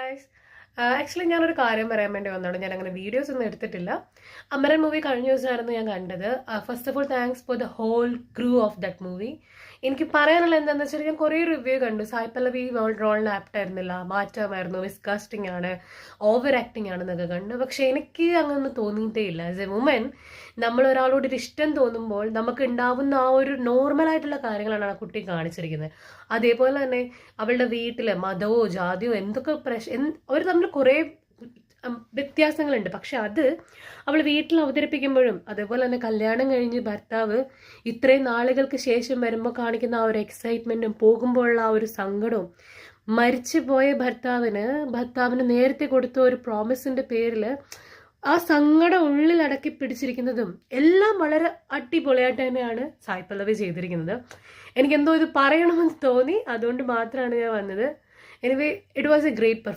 Guys. Actually ഞാനൊരു കാര്യം പറയാൻ വേണ്ടി വന്നതാണ്. ഞാൻ അങ്ങനെ വീഡിയോസ് ഒന്നും എടുത്തിട്ടില്ല. അമരൻ മൂവി കഴിഞ്ഞ ദിവസമായിരുന്നു ഞാൻ കണ്ടത്. First of all thanks for the whole crew of that movie. എനിക്ക് പറയാനുള്ള എന്താണെന്ന് വെച്ചാൽ ഞാൻ കുറേ റിവ്യൂ കണ്ടു. സായ് പല്ലവി റോളിന് ആപ്റ്റ് ആയിരുന്നില്ല, മാറ്റമായിരുന്നു, മിസ്കാസ്റ്റിംഗ് ആണ്, ഓവർ ആക്ടിങ് ആണെന്നൊക്കെ കണ്ടു. പക്ഷെ എനിക്ക് അങ്ങനെ തോന്നിയിട്ടേ ഇല്ല. ആസ് എ വുമൻ നമ്മൾ ഒരാളോട് ഒരു ഇഷ്ടം തോന്നുമ്പോൾ നമുക്ക് ഉണ്ടാവുന്ന ആ ഒരു നോർമൽ ആയിട്ടുള്ള കാര്യങ്ങളാണ് ആ കുട്ടി കാണിച്ചിരിക്കുന്നത്. അതേപോലെ തന്നെ അവളുടെ വീട്ടില് മതമോ ജാതിയോ എന്തൊക്കെ അവർ തമ്മിൽ കുറേ വ്യത്യാസങ്ങളുണ്ട്. പക്ഷെ അത് അവൾ വീട്ടിൽ അവതരിപ്പിക്കുമ്പോഴും അതേപോലെ തന്നെ കല്യാണം കഴിഞ്ഞ് ഭർത്താവ് ഇത്രയും നാളുകൾക്ക് ശേഷം വരുമ്പോൾ കാണിക്കുന്ന ആ ഒരു എക്സൈറ്റ്മെന്റും പോകുമ്പോഴുള്ള ആ ഒരു സങ്കടവും, മരിച്ചുപോയ ഭർത്താവിന് നേരത്തെ കൊടുത്ത ഒരു പ്രോമിസിന്റെ പേരില് ആ സങ്കടം ഉള്ളിൽ അടക്കി പിടിച്ചിരിക്കുന്നതും എല്ലാം വളരെ അടിപൊളിയായിട്ട് തന്നെയാണ് സായ് പല്ലവി ചെയ്തിരിക്കുന്നത്. എനിക്കെന്തോ ഇത് പറയണമെന്ന് തോന്നി, അതുകൊണ്ട് മാത്രമാണ് ഞാൻ വന്നത്. Anyway, it was A great